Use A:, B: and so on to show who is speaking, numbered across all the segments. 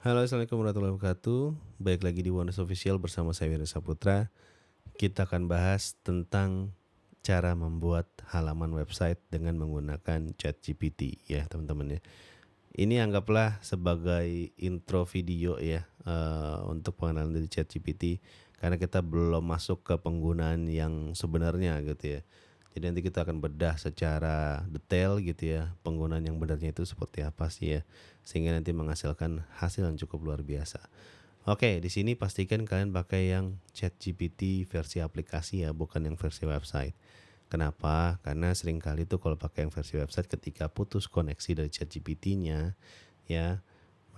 A: Halo, assalamualaikum warahmatullahi wabarakatuh. Baik lagi di Wonders Official bersama saya Wira Saputra. Kita akan bahas tentang cara membuat halaman website dengan menggunakan ChatGPT ya teman-teman ya. Ini anggaplah sebagai intro video ya untuk pengenalan dari ChatGPT karena kita belum masuk ke penggunaan yang sebenarnya gitu ya. Jadi nanti kita akan bedah secara detail gitu ya penggunaan yang benarnya itu seperti apa sih ya sehingga nanti menghasilkan hasil yang cukup luar biasa. Oke, di sini pastikan kalian pakai yang ChatGPT versi aplikasi ya, bukan yang versi website. Kenapa? Karena seringkali tuh kalau pakai yang versi website ketika putus koneksi dari ChatGPT-nya ya,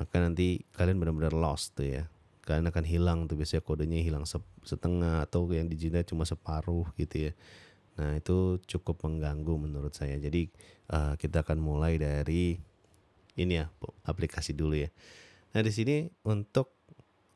A: maka nanti kalian benar-benar lost tuh ya. Kalian akan hilang tuh, biasanya kodenya hilang setengah atau yang digital cuma separuh gitu ya. Nah, itu cukup mengganggu menurut saya. Jadi kita akan mulai dari ini ya, aplikasi dulu ya. Nah, di sini untuk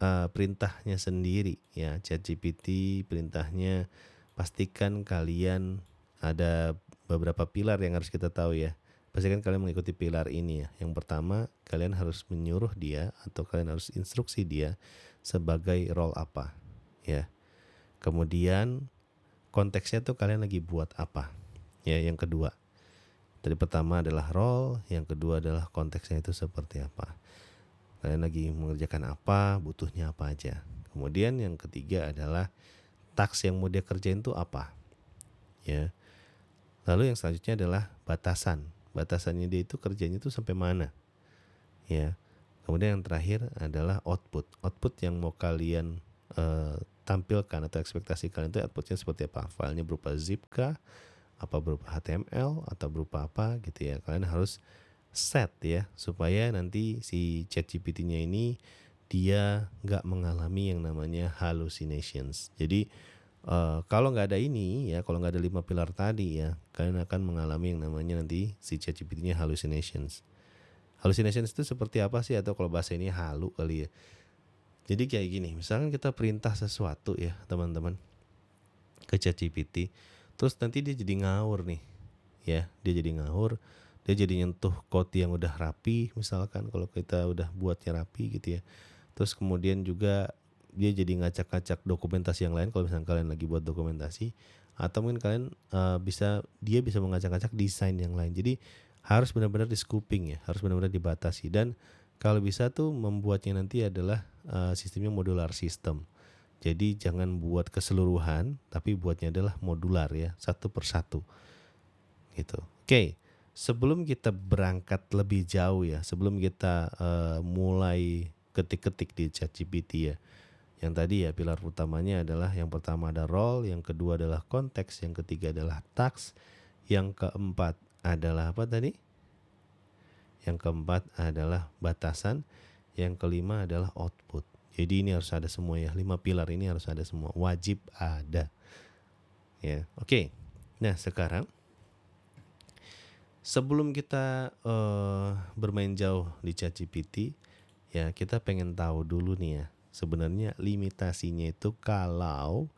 A: perintahnya sendiri ya, ChatGPT perintahnya pastikan kalian ada beberapa pilar yang harus kita tahu ya. Pastikan kalian mengikuti pilar ini ya. Yang pertama, kalian harus menyuruh dia atau kalian harus instruksi dia sebagai role apa ya. Kemudian konteksnya tuh kalian lagi buat apa ya. Yang kedua, tadi pertama adalah role, yang kedua adalah konteksnya itu seperti apa. Kalian lagi mengerjakan apa, butuhnya apa aja. Kemudian yang ketiga adalah task yang mau dia kerjain itu apa ya. Lalu yang selanjutnya adalah batasan. Batasannya dia itu kerjanya itu sampai mana ya. Kemudian yang terakhir adalah output. Output yang mau kalian tampilkan atau ekspektasi kalian itu outputnya seperti apa. Filenya berupa zip kah, apa berupa HTML atau berupa apa gitu ya. Kalian harus set ya supaya nanti si ChatGPT-nya ini dia nggak mengalami yang namanya hallucinations. Jadi kalau nggak ada ini ya, kalau nggak ada 5 pilar tadi ya, kalian akan mengalami yang namanya nanti si ChatGPT-nya hallucinations. Hallucinations itu seperti apa sih, atau kalau bahasa ini halu kali ya. Jadi kayak gini, misalkan kita perintah sesuatu ya teman-teman ke ChatGPT, terus nanti dia jadi ngawur nih ya, dia jadi ngawur, dia jadi nyentuh code yang udah rapi misalkan kalau kita udah buatnya rapi gitu ya. Terus kemudian juga dia jadi ngacak-ngacak dokumentasi yang lain kalau misalnya kalian lagi buat dokumentasi, atau mungkin kalian dia bisa mengacak-ngacak desain yang lain. Jadi harus benar-benar di scooping ya, harus benar-benar dibatasi, dan kalau bisa tuh membuatnya nanti adalah sistemnya modular system. Jadi jangan buat keseluruhan, tapi buatnya adalah modular ya, satu persatu gitu. Oke, sebelum kita berangkat lebih jauh ya, sebelum kita mulai ketik-ketik di ChatGPT ya, yang tadi ya pilar utamanya adalah yang pertama ada role, yang kedua adalah konteks, yang ketiga adalah task, yang keempat adalah apa tadi? Yang keempat adalah batasan, yang kelima adalah output. Jadi ini harus ada semua ya, 5 pilar ini harus ada semua, wajib ada ya. Oke, nah sekarang sebelum kita bermain jauh di ChatGPT ya, kita pengen tahu dulu nih ya, sebenarnya limitasinya itu kalau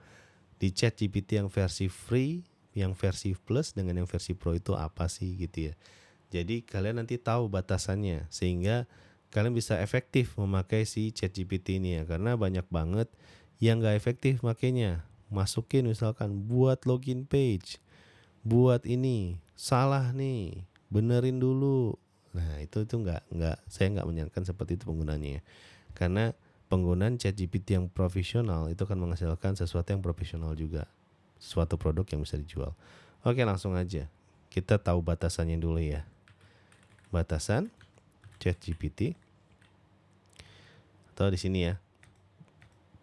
A: di ChatGPT yang versi free, yang versi plus dengan yang versi pro itu apa sih gitu ya. Jadi kalian nanti tahu batasannya sehingga kalian bisa efektif memakai si ChatGPT ini ya, karena banyak banget yang gak efektif makanya. Masukin misalkan buat login page, buat ini salah nih, benerin dulu. Nah itu nggak, saya nggak menyarankan seperti itu penggunanya ya. Karena penggunaan ChatGPT yang profesional itu akan menghasilkan sesuatu yang profesional juga, suatu produk yang bisa dijual. Oke, langsung aja kita tahu batasannya dulu ya. Batasan ChatGPT atau di sini ya.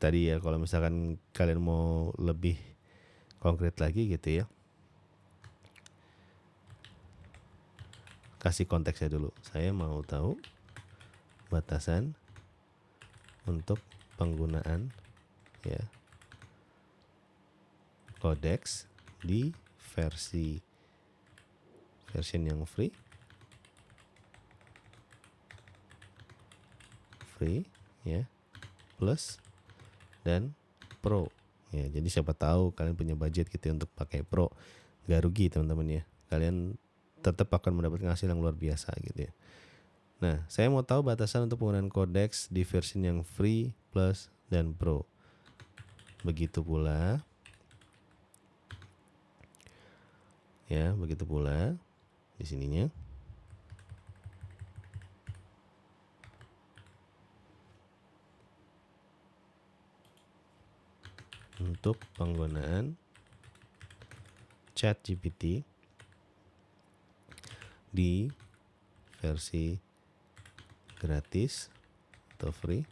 A: Tadi ya, kalau misalkan kalian mau lebih konkret lagi gitu ya, kasih konteksnya dulu. Saya mau tahu batasan untuk penggunaan ya Codex di version yang free ya, plus dan pro ya. Jadi siapa tahu kalian punya budget gitu ya untuk pakai pro, gak rugi teman-teman ya, kalian tetap akan mendapatkan hasil yang luar biasa gitu ya. Nah, saya mau tahu batasan untuk penggunaan Codex di versi yang free, plus, dan pro. Begitu pula ya, begitu pula di sininya. Untuk penggunaan ChatGPT di versi gratis atau free,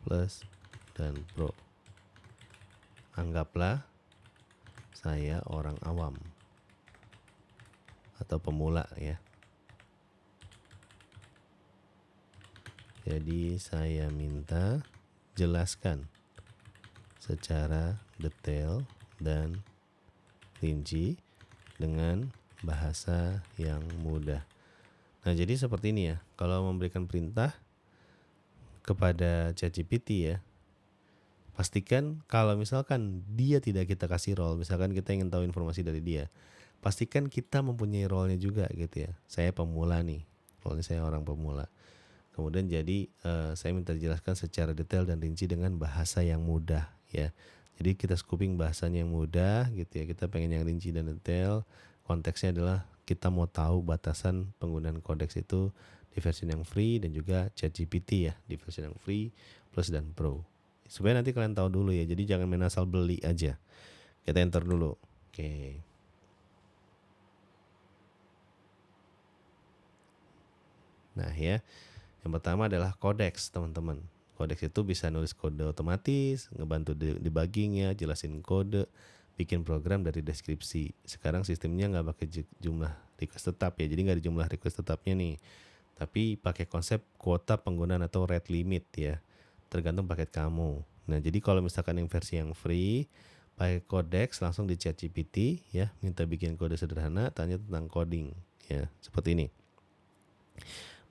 A: plus, dan pro. Anggaplah saya orang awam atau pemula ya. Jadi saya minta jelaskan secara detail dan rinci dengan bahasa yang mudah. Nah, jadi seperti ini ya. Kalau memberikan perintah kepada ChatGPT ya, pastikan kalau misalkan dia tidak kita kasih role, misalkan kita ingin tahu informasi dari dia, pastikan kita mempunyai role-nya juga gitu ya. Saya pemula nih, role-nya saya orang pemula. Kemudian jadi saya minta dijelaskan secara detail dan rinci dengan bahasa yang mudah ya. Jadi kita scoping bahasanya yang mudah gitu ya. Kita pengen yang rinci dan detail. Konteksnya adalah kita mau tahu batasan penggunaan kodeks itu di versi yang free dan juga ChatGPT ya di versi yang free, plus, dan pro. Supaya nanti kalian tahu dulu ya. Jadi jangan main asal beli aja. Kita enter dulu. Oke. Nah ya. Yang pertama adalah Codex, teman-teman. Codex itu bisa nulis kode otomatis, ngebantu debugging ya, jelasin kode, bikin program dari deskripsi. Sekarang sistemnya nggak pakai jumlah request tetap ya, jadi nggak ada jumlah request tetapnya nih. Tapi pakai konsep kuota penggunaan atau rate limit ya, tergantung paket kamu. Nah, jadi kalau misalkan yang versi yang free, pakai Codex langsung di ChatGPT ya, minta bikin kode sederhana, tanya tentang coding ya, seperti ini.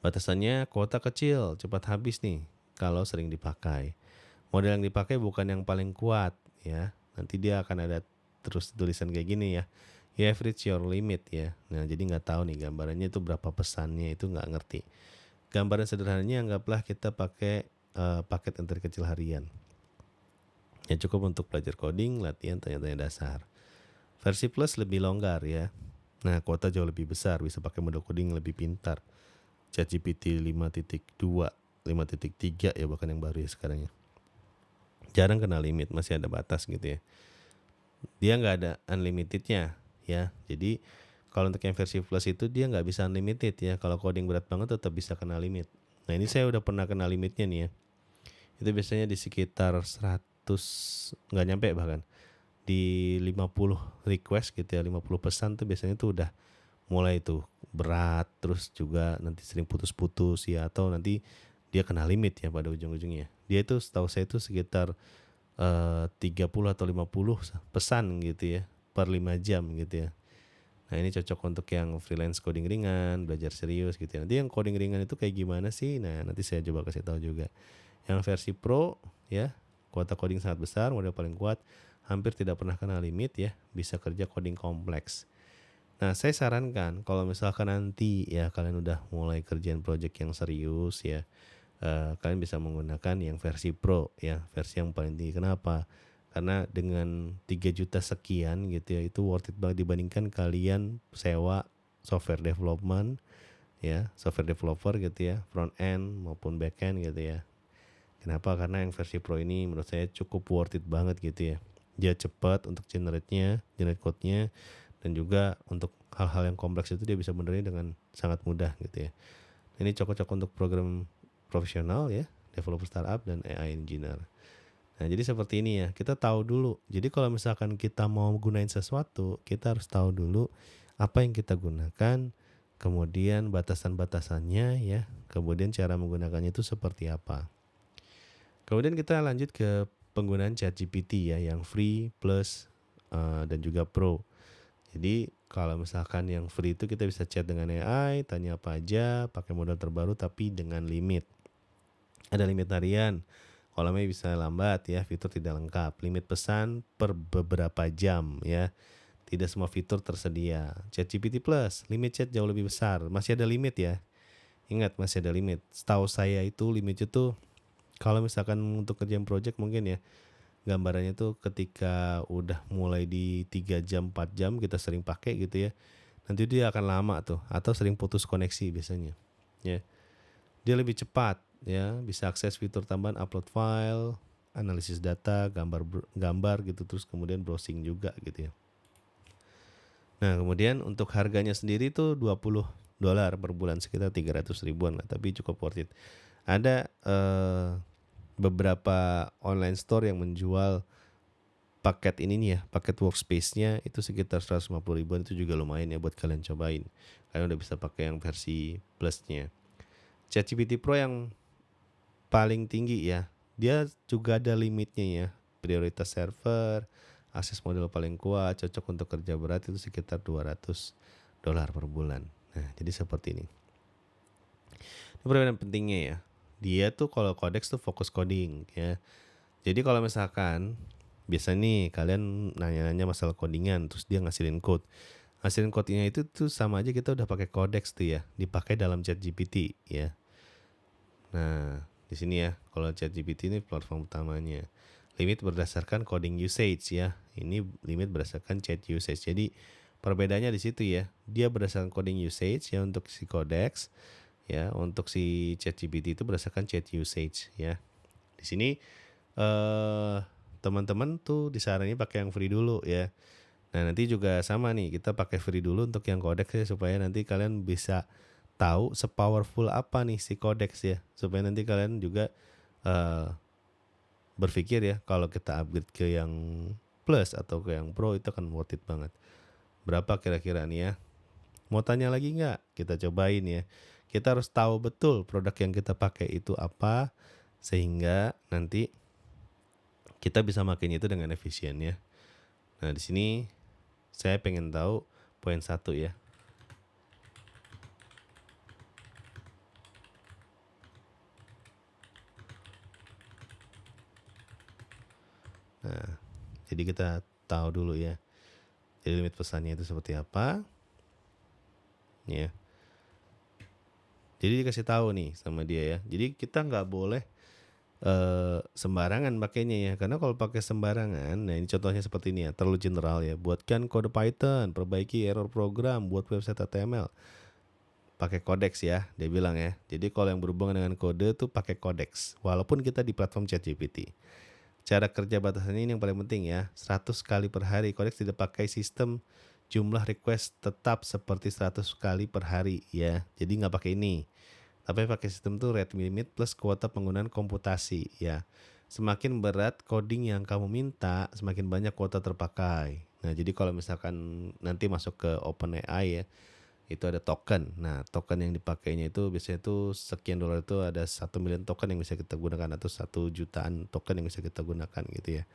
A: Batasannya kuota kecil, cepat habis nih kalau sering dipakai. Model yang dipakai bukan yang paling kuat ya. Nanti dia akan ada terus tulisan kayak gini ya. You have reached your limit ya. Nah, jadi nggak tahu nih gambarannya itu berapa pesannya, itu nggak ngerti. Gambaran sederhananya anggaplah kita pakai paket entry kecil harian. Ya cukup untuk belajar coding, latihan tanya-tanya dasar. Versi plus lebih longgar ya. Nah, kuota jauh lebih besar, bisa pakai model coding lebih pintar. ChatGPT 5.2, 5.3 ya, bahkan yang baru ya sekarang ya. Jarang kena limit, masih ada batas gitu ya. Dia nggak ada unlimitednya ya. Jadi kalau untuk yang versi plus itu dia nggak bisa unlimited ya. Kalau coding berat banget tetap bisa kena limit. Nah, ini saya udah pernah kena limitnya nih ya. Itu biasanya di sekitar 100, nggak nyampe bahkan. Di 50 request gitu ya, 50 pesan tuh biasanya tuh udah mulai tuh berat, terus juga nanti sering putus-putus ya, atau nanti dia kena limit ya pada ujung-ujungnya. Dia itu setahu saya itu sekitar 30 atau 50 pesan gitu ya per 5 jam gitu ya. Nah, ini cocok untuk yang freelance coding ringan, belajar serius gitu ya. Nanti yang coding ringan itu kayak gimana sih? Nah, nanti saya coba kasih tahu juga. Yang versi pro ya, kuota coding sangat besar, model paling kuat, hampir tidak pernah kena limit ya, bisa kerja coding kompleks. Nah, saya sarankan kalau misalkan nanti ya kalian udah mulai kerjaan project yang serius ya, kalian bisa menggunakan yang versi pro ya, versi yang paling tinggi. Kenapa? Karena dengan 3 juta sekian gitu ya, itu worth it banget dibandingkan kalian sewa software development ya, software developer gitu ya, front end maupun back end gitu ya. Kenapa? Karena yang versi pro ini menurut saya cukup worth it banget gitu ya. Dia cepat untuk generate code-nya, dan juga untuk hal-hal yang kompleks itu dia bisa benerin dengan sangat mudah gitu ya. Ini cocok untuk program profesional ya, developer startup dan AI engineer. Nah, jadi seperti ini ya, kita tahu dulu. Jadi kalau misalkan kita mau gunain sesuatu, kita harus tahu dulu apa yang kita gunakan, kemudian batasan-batasannya ya, kemudian cara menggunakannya itu seperti apa. Kemudian kita lanjut ke penggunaan ChatGPT ya, yang free, plus, dan juga pro. Jadi kalau misalkan yang free itu kita bisa chat dengan AI, tanya apa aja, pakai modal terbaru tapi dengan limit. Ada limit harian, kolomnya bisa lambat ya, fitur tidak lengkap, limit pesan per beberapa jam ya, tidak semua fitur tersedia. ChatGPT Plus, limit chat jauh lebih besar. Masih ada limit ya. Ingat masih ada limit. Setahu saya itu limitnya tuh kalau misalkan untuk kerjaan project mungkin ya, gambarannya tuh ketika udah mulai di 3 jam 4 jam kita sering pakai gitu ya. Nanti dia akan lama tuh atau sering putus koneksi biasanya. Ya. Dia lebih cepat ya, bisa akses fitur tambahan upload file, analisis data, gambar gitu, terus kemudian browsing juga gitu ya. Nah, kemudian untuk harganya sendiri tuh $20 per bulan, sekitar 300 ribuan lah, tapi cukup worth it. Ada beberapa online store yang menjual paket ini nih ya, paket workspace-nya itu sekitar 150 ribuan, itu juga lumayan ya buat kalian cobain. Kalian udah bisa pakai yang versi plusnya. ChatGPT Pro yang paling tinggi ya, dia juga ada limitnya ya, prioritas server, akses model paling kuat, cocok untuk kerja berat itu sekitar $200 per bulan. Nah, jadi seperti ini. Ini perbedaan pentingnya ya. Dia tuh kalau Codex tuh fokus coding ya. Jadi kalau misalkan biasa nih kalian nanya-nanya masalah codingan, terus dia ngasilin code. Ngasilin codingnya itu tuh sama aja kita udah pakai Codex tuh ya, dipakai dalam ChatGPT ya. Nah, di sini ya, kalau ChatGPT ini platform utamanya. Limit berdasarkan coding usage ya. Ini limit berdasarkan chat usage. Jadi perbedaannya di situ ya. Dia berdasarkan coding usage ya untuk si Codex ya. Untuk si ChatGPT itu berdasarkan chat usage ya. Di sini teman-teman tuh disarankan pakai yang free dulu ya. Nah, nanti juga sama nih, kita pakai free dulu untuk yang Codex ya, supaya nanti kalian bisa tahu sepowerful apa nih si Codex ya, supaya nanti kalian juga berpikir ya kalau kita upgrade ke yang plus atau ke yang pro itu akan worth it banget. Berapa kira-kira nih ya? Mau tanya lagi nggak? Kita cobain ya. Kita harus tahu betul produk yang kita pakai itu apa, sehingga nanti kita bisa makainya itu dengan efisien ya. Nah, di sini saya pengen tahu poin 1 ya. Nah, jadi kita tahu dulu ya. Jadi limit pesannya itu seperti apa? Ya. Jadi dikasih tahu nih sama dia ya. Jadi kita nggak boleh sembarangan pakainya ya. Karena kalau pakai sembarangan, nah ini contohnya seperti ini ya, terlalu general ya. Buatkan kode Python, perbaiki error program, buat website HTML. Pakai Codex ya, dia bilang ya. Jadi kalau yang berhubungan dengan kode tuh pakai Codex. Walaupun kita di platform ChatGPT. Cara kerja batasannya ini yang paling penting ya. 100 kali per hari. Codex tidak pakai sistem jumlah request tetap seperti 100 kali per hari ya. Jadi nggak pakai ini. Tapi pakai sistem tuh rate limit plus kuota penggunaan komputasi ya. Semakin berat coding yang kamu minta, semakin banyak kuota terpakai. Nah, jadi kalau misalkan nanti masuk ke OpenAI ya, itu ada token. Nah, token yang dipakainya itu biasanya tuh sekian dolar, itu ada 1 miliar token yang bisa kita gunakan atau 1 jutaan token yang bisa kita gunakan gitu ya.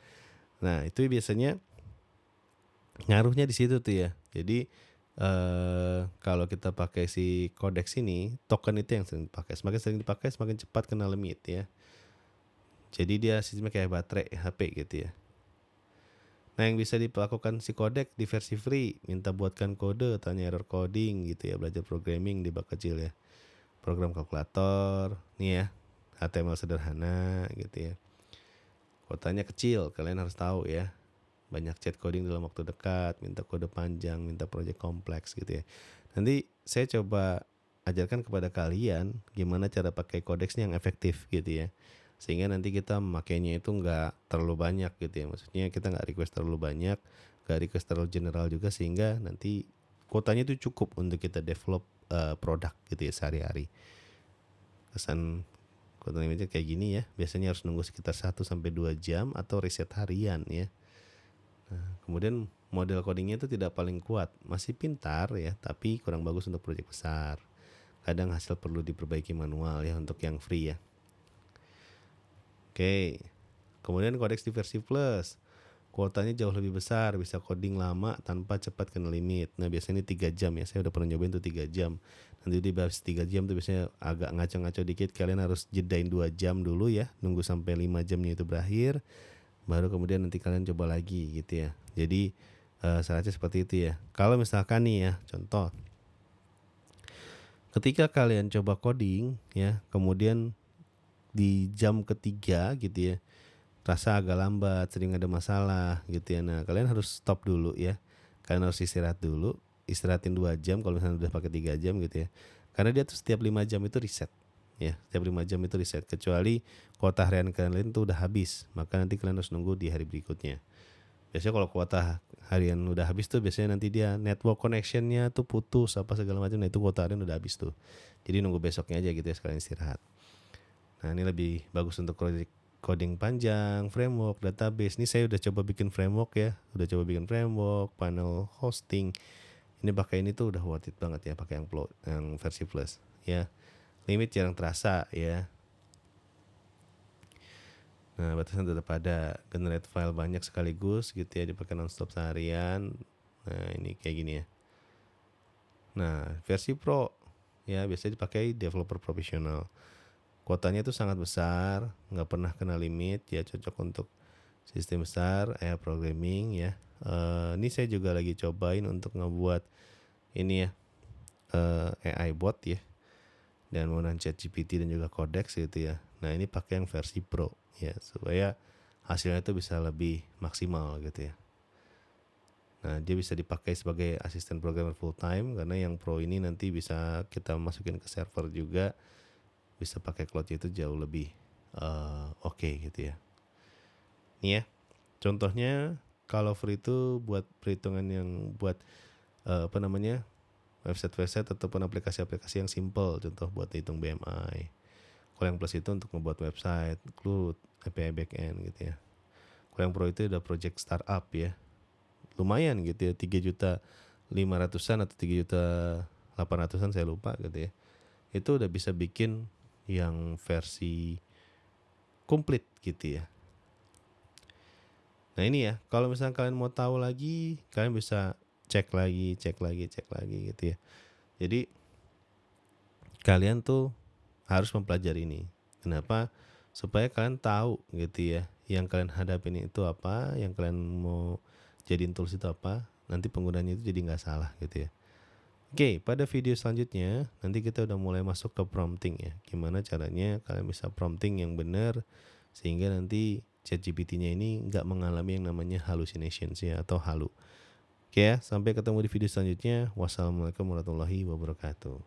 A: Nah, itu biasanya ngaruhnya di situ tuh ya. Jadi kalau kita pakai si Codex ini, token itu yang sering dipakai. Semakin sering dipakai, semakin cepat kena limit ya. Jadi dia sistemnya kayak baterai HP gitu ya. Nah, yang bisa dilakukan si Codex di versi free, minta buatkan kode, tanya error coding gitu ya, belajar programming di bab kecil ya. Program kalkulator, nih ya, HTML sederhana gitu ya. Kuotanya kecil, kalian harus tahu ya. Banyak chat coding dalam waktu dekat, minta kode panjang, minta project kompleks gitu ya. Nanti saya coba ajarkan kepada kalian gimana cara pakai Codex yang efektif gitu ya. Sehingga nanti kita memakainya itu nggak terlalu banyak gitu ya. Maksudnya kita nggak request terlalu banyak, nggak request terlalu general juga, sehingga nanti kuotanya itu cukup untuk kita develop produk gitu ya sehari-hari. Kesan kuota limitnya kayak gini ya. Biasanya harus nunggu sekitar 1-2 jam atau riset harian ya. Nah, kemudian model codingnya itu tidak paling kuat, masih pintar ya, tapi kurang bagus untuk proyek besar. Kadang hasil perlu diperbaiki manual ya untuk yang free ya. Oke, kemudian Codex di versi plus, kuotanya jauh lebih besar, bisa coding lama tanpa cepat kena limit. Nah, biasanya ini 3 jam ya, saya udah pernah nyobain tuh 3 jam. Nanti di bawah 3 jam tuh biasanya agak ngaco-ngaco dikit, kalian harus jedain 2 jam dulu ya, nunggu sampai 5 jamnya itu berakhir, baru kemudian nanti kalian coba lagi gitu ya. Jadi Syaratnya seperti itu ya. Kalau misalkan nih ya, contoh, ketika kalian coba coding ya, kemudian di jam ketiga gitu ya, rasa agak lambat, sering ada masalah gitu ya. Nah, kalian harus stop dulu ya. Kalian harus istirahat dulu, istirahatin 2 jam kalau misalnya udah pakai 3 jam gitu ya. Karena dia tuh setiap 5 jam itu reset. Ya, setiap 5 jam itu reset. Kecuali kuota harian kalian tuh udah habis, maka nanti kalian harus nunggu di hari berikutnya. Biasanya kalau kuota harian udah habis tuh biasanya nanti dia network connectionnya tuh putus apa segala macam. Nah, itu kuota harian udah habis tuh. Jadi nunggu besoknya aja gitu ya sekalian istirahat. Nah, ini lebih bagus untuk coding panjang, framework, database. Ini saya udah coba bikin framework ya. Udah coba bikin framework, panel hosting. Ini pakai ini tuh udah worth it banget ya, pakai yang versi plus ya. Limit jarang terasa ya. Nah, batasan tetap ada, generate file banyak sekaligus gitu ya, dipakai nonstop seharian. Nah, ini kayak gini ya. Nah, versi pro ya biasanya dipakai developer profesional. Kuotanya itu sangat besar, nggak pernah kena limit ya, cocok untuk sistem besar, AI programming ya. Ini saya juga lagi cobain untuk ngebuat ini ya, AI bot ya, dan menggunakan ChatGPT dan juga Codex gitu ya. Nah, ini pakai yang versi Pro ya, supaya hasilnya itu bisa lebih maksimal gitu ya. Nah, dia bisa dipakai sebagai asisten programmer full time, karena yang Pro ini nanti bisa kita masukin ke server juga, bisa pakai cloud itu jauh lebih oke gitu ya. Nih ya, contohnya kalau free itu buat perhitungan yang buat website-website ataupun aplikasi-aplikasi yang simple, contoh buat hitung BMI. Kalau yang plus itu untuk membuat website, cloud, API backend gitu ya. Kalau yang pro itu udah project startup ya, lumayan gitu ya, 3.500.000-an atau 3.800.000-an saya lupa gitu ya. Itu udah bisa bikin yang versi komplit gitu ya. Nah, ini ya, kalau misalnya kalian mau tahu lagi, kalian bisa cek lagi gitu ya. Jadi kalian tuh harus mempelajari ini. Kenapa? Supaya kalian tahu gitu ya, yang kalian hadapin itu apa, yang kalian mau jadiin tools itu apa, nanti penggunanya itu jadi nggak salah gitu ya. Oke, pada video selanjutnya nanti kita udah mulai masuk ke prompting ya. Gimana caranya kalian bisa prompting yang benar sehingga nanti ChatGPT-nya ini nggak mengalami yang namanya hallucinations ya, atau halu. Oke ya, sampai ketemu di video selanjutnya. Wassalamualaikum warahmatullahi wabarakatuh.